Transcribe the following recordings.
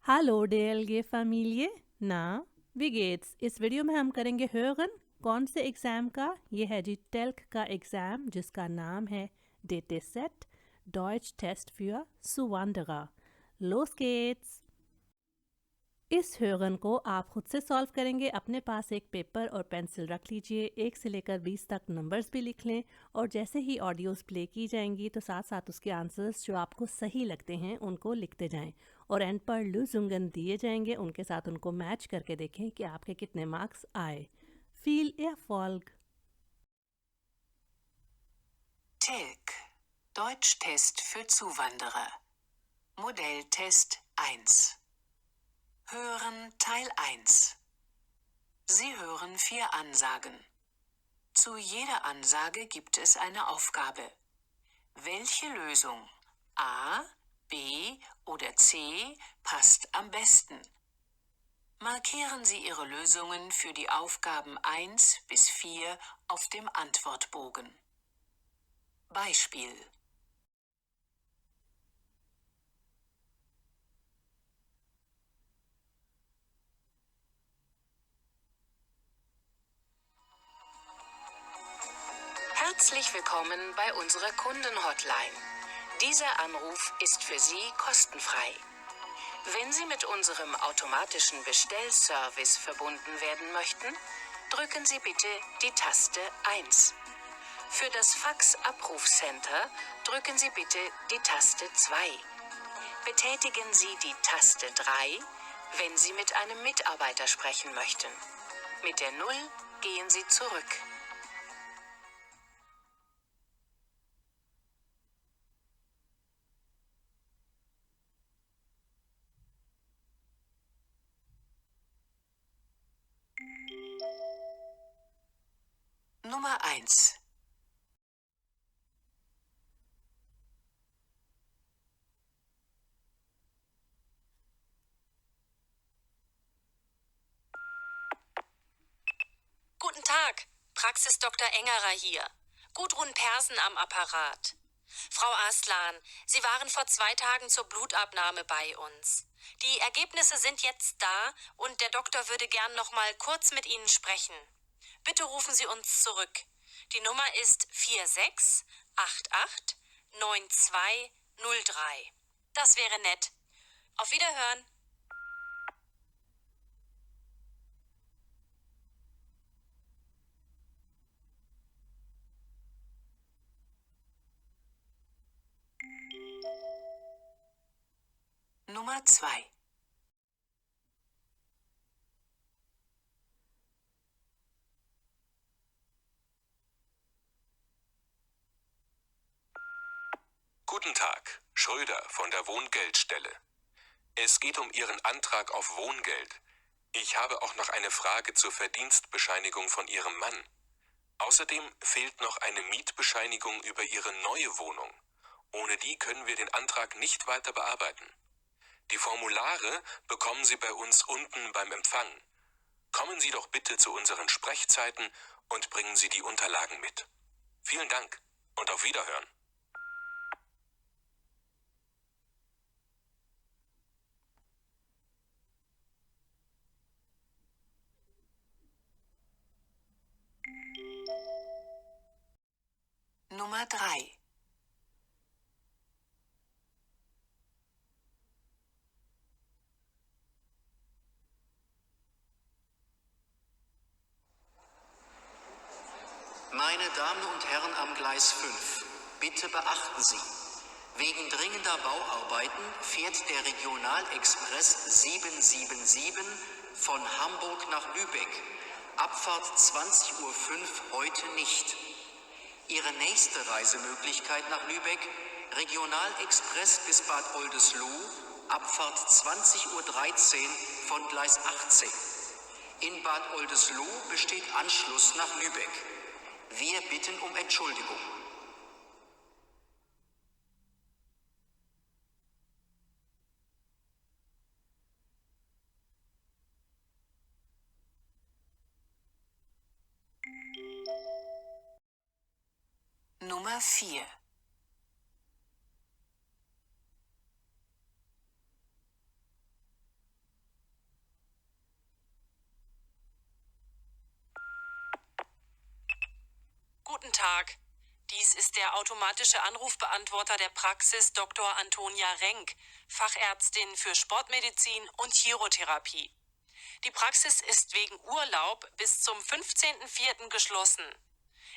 Hallo DLG-Familie, ना wie geht's? इस वीडियो में हम करेंगे hören कौन से एग्ज़ाम का। ये है जी टेल्क का एग्ज़ाम जिसका नाम है DT-Set Deutsch Test für Zuwanderer। Los geht's! इस hören को आप खुद से सॉल्व करेंगे। अपने पास एक पेपर और पेंसिल रख लीजिए। 1 से लेकर 20 तक नंबर्स भी लिख लें और जैसे ही ऑडियोज़ प्ले की जाएंगी तो साथ साथ उसके आंसर्स जो आपको सही लगते हैं उनको लिखते जाएं और एंड पर लुज़ुंगन दिए जाएंगे, उनके साथ उनको मैच करके देखें कि आपके कितने मार्क्स आए। Viel Erfolg! TILK Deutschtest für Zuwanderer Modelltest 1 Hören Teil 1 Sie hören 4 Ansagen. Zu jeder Ansage gibt es eine Aufgabe. Welche Lösung A, B oder C passt am besten? Markieren Sie Ihre Lösungen für die Aufgaben 1 bis 4 auf dem Antwortbogen. Beispiel: Herzlich willkommen bei unserer Kundenhotline. Dieser Anruf ist für Sie kostenfrei. Wenn Sie mit unserem automatischen Bestellservice verbunden werden möchten, drücken Sie bitte die Taste 1. Für das Fax-Abrufcenter drücken Sie bitte die Taste 2. Betätigen Sie die Taste 3, wenn Sie mit einem Mitarbeiter sprechen möchten. Mit der 0 gehen Sie zurück. Nummer 1. Guten Tag, Praxis Dr. Engerer hier. Gudrun Persen am Apparat. Frau Aslan, Sie waren vor 2 Tagen zur Blutabnahme bei uns. Die Ergebnisse sind jetzt da und der Doktor würde gern noch mal kurz mit Ihnen sprechen. Bitte rufen Sie uns zurück. Die Nummer ist 46889203. Das wäre nett. Auf Wiederhören. Nummer 2. Guten Tag, Schröder von der Wohngeldstelle. Es geht um Ihren Antrag auf Wohngeld. Ich habe auch noch eine Frage zur Verdienstbescheinigung von Ihrem Mann. Außerdem fehlt noch eine Mietbescheinigung über Ihre neue Wohnung. Ohne die können wir den Antrag nicht weiter bearbeiten. Die Formulare bekommen Sie bei uns unten beim Empfang. Kommen Sie doch bitte zu unseren Sprechzeiten und bringen Sie die Unterlagen mit. Vielen Dank und auf Wiederhören. Nummer 3. Meine Damen und Herren am Gleis 5, bitte beachten Sie: Wegen dringender Bauarbeiten fährt der Regionalexpress 777 von Hamburg nach Lübeck. Abfahrt 20:05 Uhr heute nicht. Ihre nächste Reisemöglichkeit nach Lübeck: Regionalexpress bis Bad Oldesloe, Abfahrt 20:13 Uhr von Gleis 18. In Bad Oldesloe besteht Anschluss nach Lübeck. Wir bitten um Entschuldigung. Nummer 4. Guten Tag. Dies ist der automatische Anrufbeantworter der Praxis Dr. Antonia Renk, Fachärztin für Sportmedizin und Chirotherapie. Die Praxis ist wegen Urlaub bis zum 15.04. geschlossen.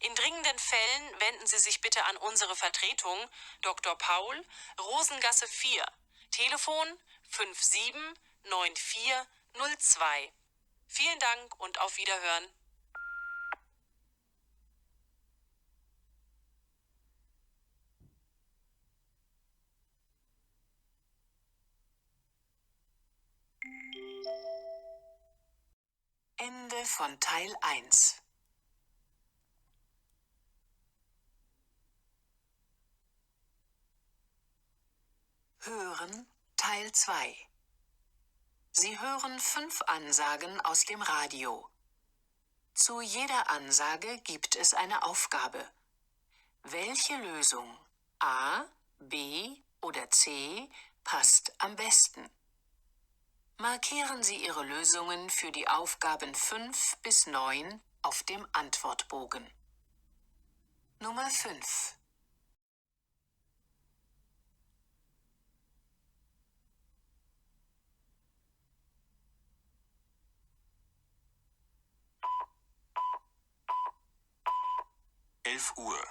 In dringenden Fällen wenden Sie sich bitte an unsere Vertretung, Dr. Paul, Rosengasse 4, Telefon 579402. Vielen Dank und auf Wiederhören. Ende von Teil 1. Hören Teil 2. Sie hören 5 Ansagen aus dem Radio. Zu jeder Ansage gibt es eine Aufgabe. Welche Lösung, A, B oder C, passt am besten? Markieren Sie Ihre Lösungen für die Aufgaben 5 bis 9 auf dem Antwortbogen. Nummer 5. Uhr.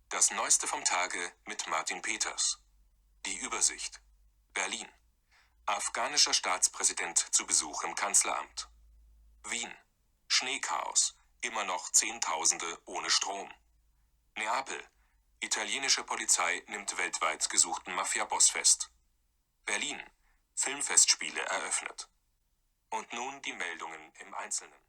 Das Neueste vom Tage mit Martin Peters. Die Übersicht. Berlin. Afghanischer Staatspräsident zu Besuch im Kanzleramt. Wien. Schneechaos. Immer noch Zehntausende ohne Strom. Neapel. Italienische Polizei nimmt weltweit gesuchten Mafia-Boss fest. Berlin. Filmfestspiele eröffnet. Und nun die Meldungen im Einzelnen.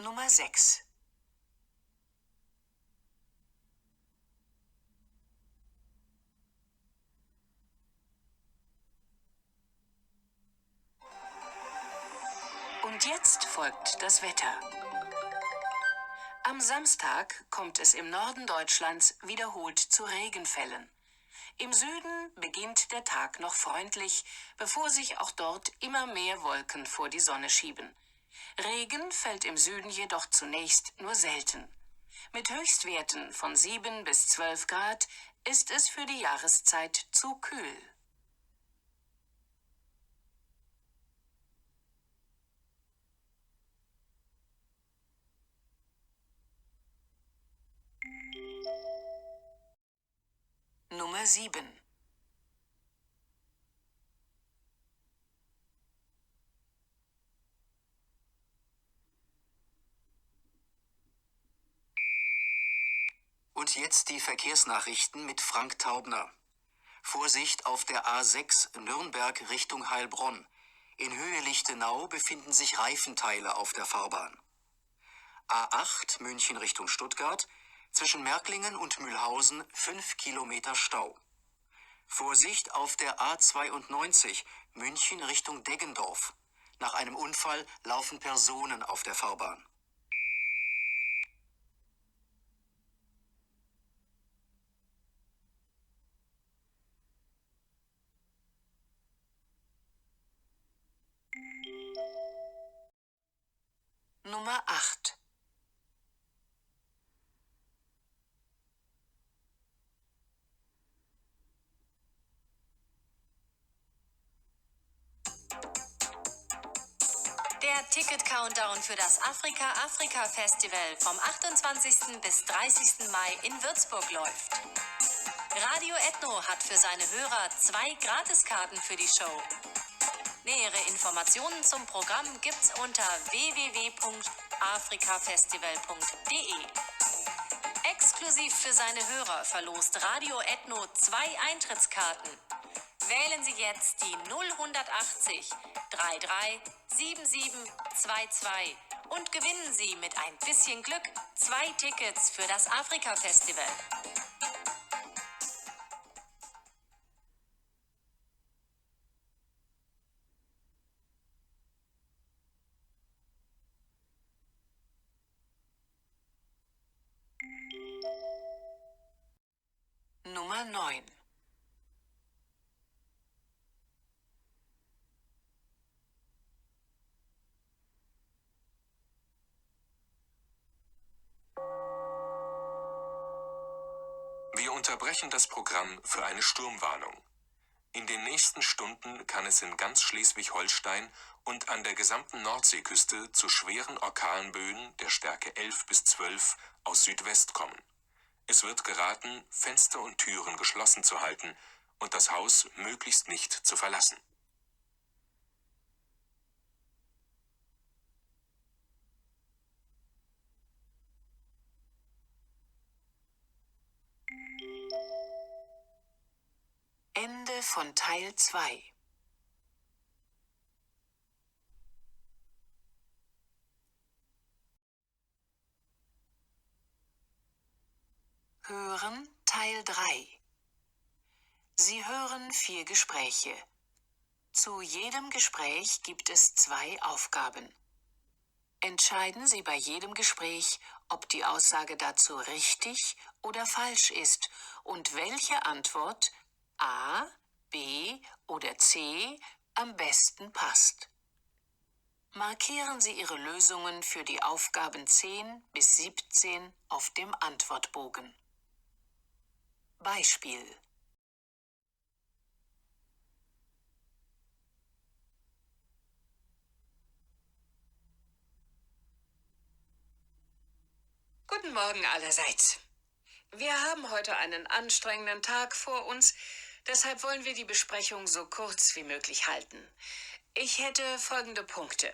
Nummer 6. Und jetzt folgt das Wetter. Am Samstag kommt es im Norden Deutschlands wiederholt zu Regenfällen. Im Süden beginnt der Tag noch freundlich, bevor sich auch dort immer mehr Wolken vor die Sonne schieben. Regen fällt im Süden jedoch zunächst nur selten. Mit Höchstwerten von 7 bis 12 Grad ist es für die Jahreszeit zu kühl. Nummer 7. Und jetzt die Verkehrsnachrichten mit Frank Taubner. Vorsicht auf der A6 Nürnberg Richtung Heilbronn. In Höhe Lichtenau befinden sich Reifenteile auf der Fahrbahn. A8 München Richtung Stuttgart. Zwischen Märklingen und Mühlhausen 5 Kilometer Stau. Vorsicht auf der A92 München Richtung Deggendorf. Nach einem Unfall laufen Personen auf der Fahrbahn. Nummer 8. Der Ticket-Countdown für das Afrika-Festival vom 28. bis 30. Mai in Würzburg läuft. Radio Ethno hat für seine Hörer 2 Gratiskarten für die Show. Nähere Informationen zum Programm gibt's unter www.afrikafestival.de. Exklusiv für seine Hörer verlost Radio Ethno 2 Eintrittskarten. Wählen Sie jetzt die 0180 33 77 22 und gewinnen Sie mit ein bisschen Glück 2 Tickets für das Afrika-Festival. Nummer Nummer 9. Wir unterbrechen das Programm für eine Sturmwarnung. In den nächsten Stunden kann es in ganz Schleswig-Holstein und an der gesamten Nordseeküste zu schweren Orkanböen der Stärke 11 bis 12 aus Südwest kommen. Es wird geraten, Fenster und Türen geschlossen zu halten und das Haus möglichst nicht zu verlassen. Ende von Teil 2. Hören Teil 3. Sie hören 4 Gespräche. Zu jedem Gespräch gibt es 2 Aufgaben. Entscheiden Sie bei jedem Gespräch, ob die Aussage dazu richtig oder falsch ist und welche Antwort A, B oder C am besten passt. Markieren Sie Ihre Lösungen für die Aufgaben 10 bis 17 auf dem Antwortbogen. Beispiel: Guten Morgen allerseits. Wir haben heute einen anstrengenden Tag vor uns, deshalb wollen wir die Besprechung so kurz wie möglich halten. Ich hätte folgende Punkte: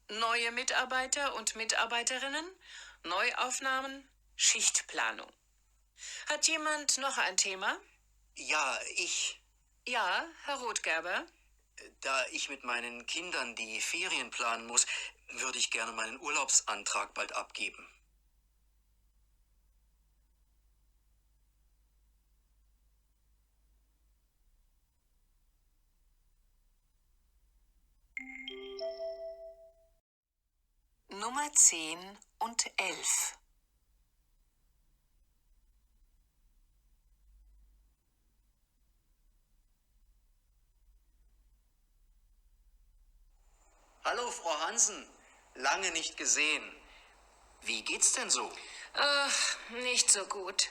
neue Mitarbeiter und Mitarbeiterinnen, Neuaufnahmen, Schichtplanung. Hat jemand noch ein Thema? Ja, ich. Ja, Herr Rothgerber. Da ich mit meinen Kindern die Ferien planen muss, würde ich gerne meinen Urlaubsantrag bald abgeben. Nummer 10 und 11. Hallo, Frau Hansen. Lange nicht gesehen. Wie geht's denn so? Ach, nicht so gut.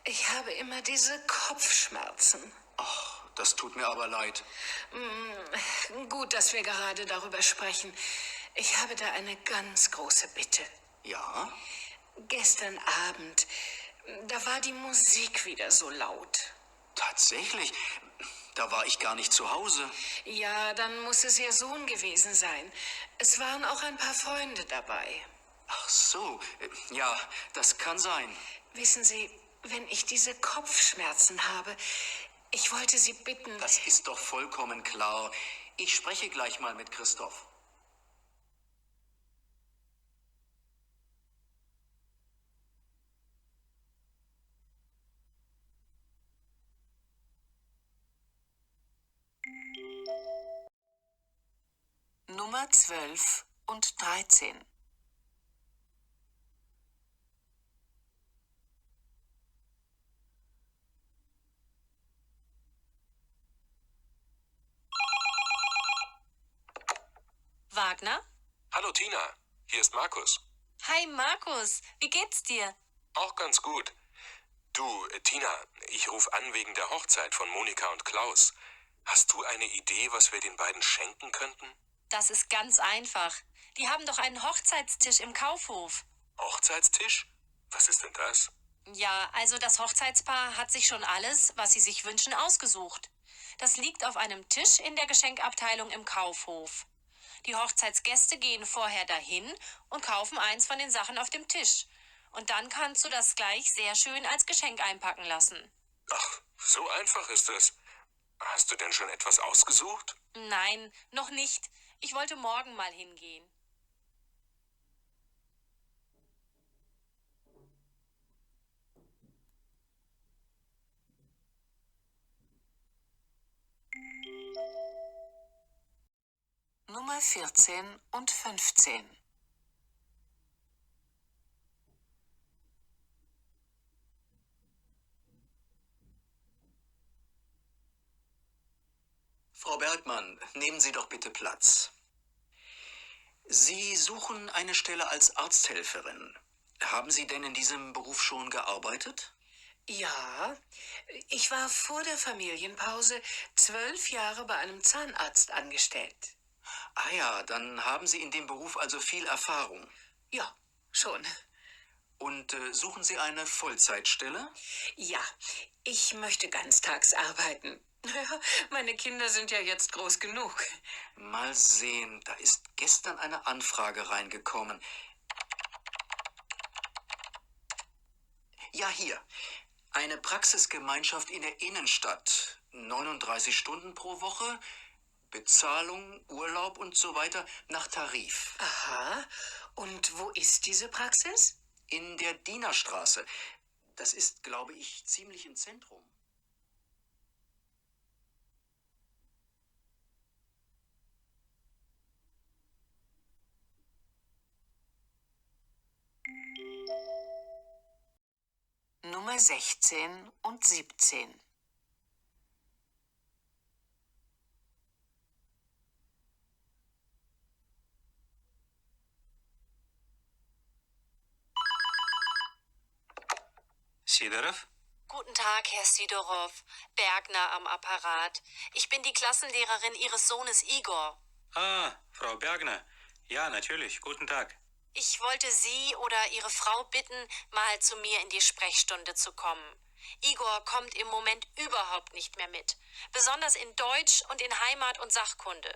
Ich habe immer diese Kopfschmerzen. Ach, das tut mir aber leid. Gut, dass wir gerade darüber sprechen. Ich habe da eine ganz große Bitte. Ja? Gestern Abend, da war die Musik wieder so laut. Tatsächlich. Da war ich gar nicht zu Hause. Ja, dann muss es Ihr Sohn gewesen sein. Es waren auch ein paar Freunde dabei. Ach so. Ja, das kann sein. Wissen Sie, wenn ich diese Kopfschmerzen habe, ich wollte Sie bitten... Das ist doch vollkommen klar. Ich spreche gleich mal mit Christoph. Nummer 12 und 13. Wagner? Hallo Tina, hier ist Markus. Hi Markus, wie geht's dir? Auch ganz gut. Du, Tina, ich rufe an wegen der Hochzeit von Monika und Klaus. Hast du eine Idee, was wir den beiden schenken könnten? Das ist ganz einfach. Die haben doch einen Hochzeitstisch im Kaufhof. Hochzeitstisch? Was ist denn das? Ja, also das Hochzeitspaar hat sich schon alles, was sie sich wünschen, ausgesucht. Das liegt auf einem Tisch in der Geschenkabteilung im Kaufhof. Die Hochzeitsgäste gehen vorher dahin und kaufen eins von den Sachen auf dem Tisch. Und dann kannst du das gleich sehr schön als Geschenk einpacken lassen. Ach, so einfach ist es. Hast du denn schon etwas ausgesucht? Nein, noch nicht. Ich wollte morgen mal hingehen. Nummer 14 und 15. Frau Bergmann, nehmen Sie doch bitte Platz. Sie suchen eine Stelle als Arzthelferin. Haben Sie denn in diesem Beruf schon gearbeitet? Ja, ich war vor der Familienpause 12 Jahre bei einem Zahnarzt angestellt. Ah ja, dann haben Sie in dem Beruf also viel Erfahrung. Ja, schon. Und suchen Sie eine Vollzeitstelle? Ja, ich möchte ganztags arbeiten. Naja, meine Kinder sind ja jetzt groß genug. Mal sehen, da ist gestern eine Anfrage reingekommen. Ja, hier. Eine Praxisgemeinschaft in der Innenstadt. 39 Stunden pro Woche, Bezahlung, Urlaub und so weiter nach Tarif. Aha. Und wo ist diese Praxis? In der Dienerstraße. Das ist, glaube ich, ziemlich im Zentrum. Nummer 16 und 17. Sidorov? Guten Tag, Herr Sidorow. Bergner am Apparat. Ich bin die Klassenlehrerin Ihres Sohnes Igor. Ah, Frau Bergner. Ja, natürlich. Guten Tag. Ich wollte Sie oder Ihre Frau bitten, mal zu mir in die Sprechstunde zu kommen. Igor kommt im Moment überhaupt nicht mehr mit. Besonders in Deutsch und in Heimat und Sachkunde.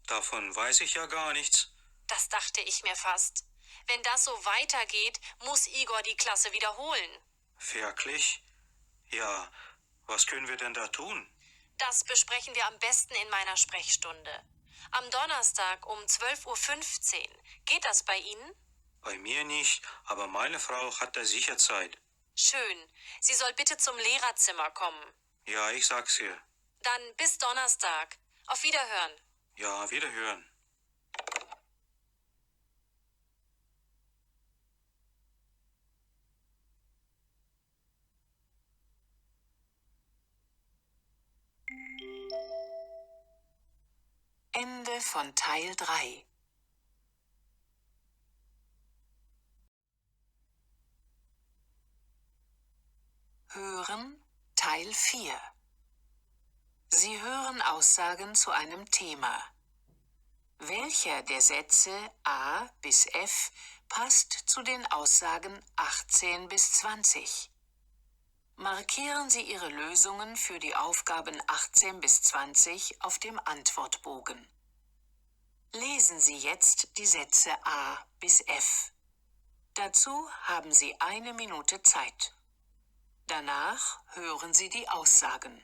Davon weiß ich ja gar nichts. Das dachte ich mir fast. Wenn das so weitergeht, muss Igor die Klasse wiederholen. Wirklich? Ja, was können wir denn da tun? Das besprechen wir am besten in meiner Sprechstunde. Am Donnerstag um 12:15 Uhr. Geht das bei Ihnen? Bei mir nicht, aber meine Frau hat da sicher Zeit. Schön. Sie soll bitte zum Lehrerzimmer kommen. Ja, ich sag's ihr. Dann bis Donnerstag. Auf Wiederhören. Ja, wiederhören. Ende von Teil 3. Hören Teil 4. Sie hören Aussagen zu einem Thema. Welcher der Sätze A bis F passt zu den Aussagen 18 bis 20? Markieren Sie Ihre Lösungen für die Aufgaben 18 bis 20 auf dem Antwortbogen. Lesen Sie jetzt die Sätze A bis F. Dazu haben Sie 1 Minute Zeit. Danach hören Sie die Aussagen.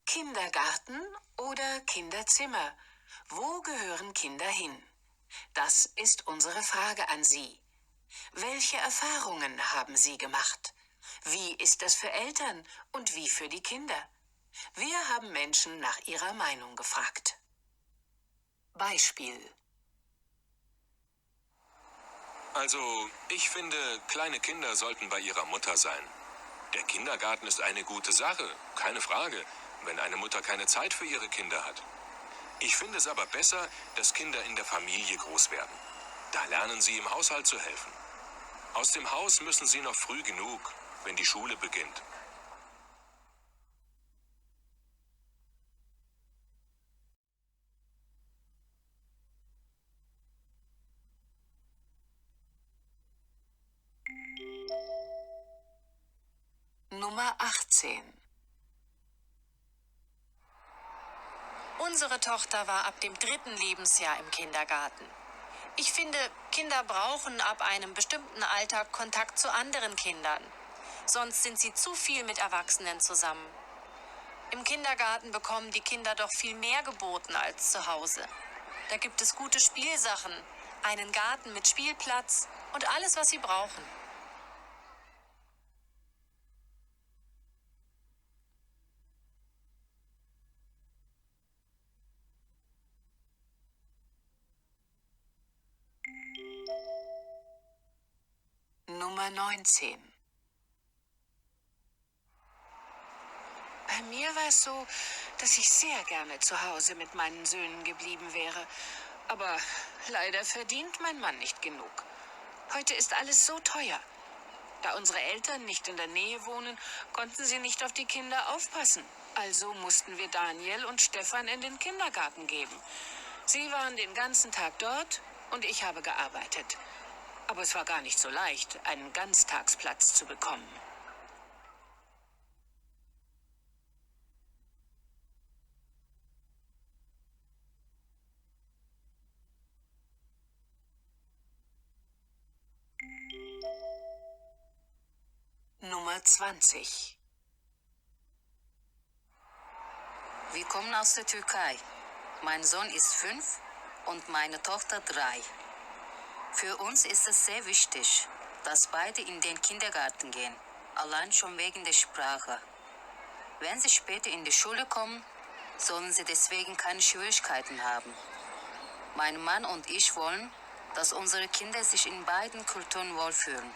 Kindergarten oder Kinderzimmer? Wo gehören Kinder hin? Das ist unsere Frage an Sie. Welche Erfahrungen haben Sie gemacht? Wie ist das für Eltern und wie für die Kinder? Wir haben Menschen nach ihrer Meinung gefragt. Beispiel. Also, ich finde, kleine Kinder sollten bei ihrer Mutter sein. Der Kindergarten ist eine gute Sache, keine Frage, wenn eine Mutter keine Zeit für ihre Kinder hat. Ich finde es aber besser, dass Kinder in der Familie groß werden. Da lernen sie im Haushalt zu helfen. Aus dem Haus müssen sie noch früh genug, wenn die Schule beginnt. Nummer 18. Unsere Tochter war ab dem 3. Lebensjahr im Kindergarten. Ich finde, Kinder brauchen ab einem bestimmten Alter Kontakt zu anderen Kindern. Sonst sind sie zu viel mit Erwachsenen zusammen. Im Kindergarten bekommen die Kinder doch viel mehr geboten als zu Hause. Da gibt es gute Spielsachen, einen Garten mit Spielplatz und alles, was sie brauchen. Nummer 19. Bei mir war es so, dass ich sehr gerne zu Hause mit meinen Söhnen geblieben wäre. Aber leider verdient mein Mann nicht genug. Heute ist alles so teuer. Da unsere Eltern nicht in der Nähe wohnen, konnten sie nicht auf die Kinder aufpassen. Also mussten wir Daniel und Stefan in den Kindergarten geben. Sie waren den ganzen Tag dort und ich habe gearbeitet. Aber es war gar nicht so leicht, einen Ganztagsplatz zu bekommen. Nummer 20. Wir kommen aus der Türkei. Mein Sohn ist 5 und meine Tochter 3. Für uns ist es sehr wichtig, dass beide in den Kindergarten gehen, allein schon wegen der Sprache. Wenn sie später in die Schule kommen, sollen sie deswegen keine Schwierigkeiten haben. Mein Mann und ich wollen, dass unsere Kinder sich in beiden Kulturen wohlfühlen.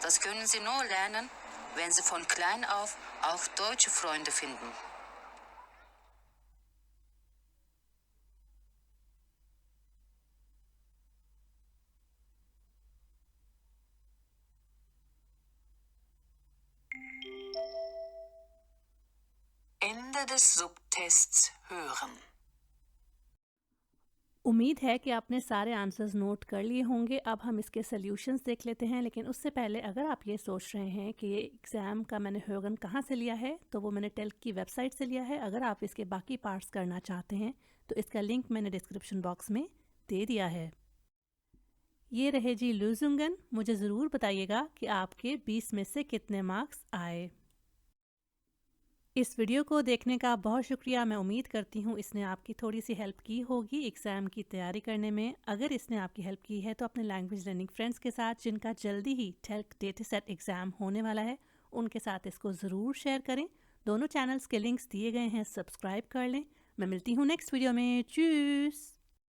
Das können sie nur lernen, wenn sie von klein auf auch deutsche Freunde finden. Ende des Subtests hören. उम्मीद है कि आपने सारे answers note कर लिए होंगे। अब हम इसके सॉल्यूशंस देख लेते हैं, लेकिन उससे पहले अगर आप ये सोच रहे हैं कि ये एग्ज़ाम का मैंने होगन कहाँ से लिया है, तो वो मैंने टेल्क की वेबसाइट से लिया है। अगर आप इसके बाकी पार्ट्स करना चाहते हैं तो इसका लिंक मैंने डिस्क्रिप्शन बॉक्स में दे दिया है। ये रहे जी लूजुंगन। मुझे ज़रूर बताइएगा कि आपके 20 में से कितने मार्क्स आए। इस वीडियो को देखने का बहुत शुक्रिया। मैं उम्मीद करती हूँ इसने आपकी थोड़ी सी हेल्प की होगी एग्ज़ाम की तैयारी करने में। अगर इसने आपकी हेल्प की है तो अपने लैंग्वेज लर्निंग फ्रेंड्स के साथ, जिनका जल्दी ही टेल्क डेटासेट एग्ज़ाम होने वाला है, उनके साथ इसको ज़रूर शेयर करें। दोनों चैनल्स के लिंक्स दिए गए हैं, सब्सक्राइब कर लें। मैं मिलती हूँ नेक्स्ट वीडियो में। चूस।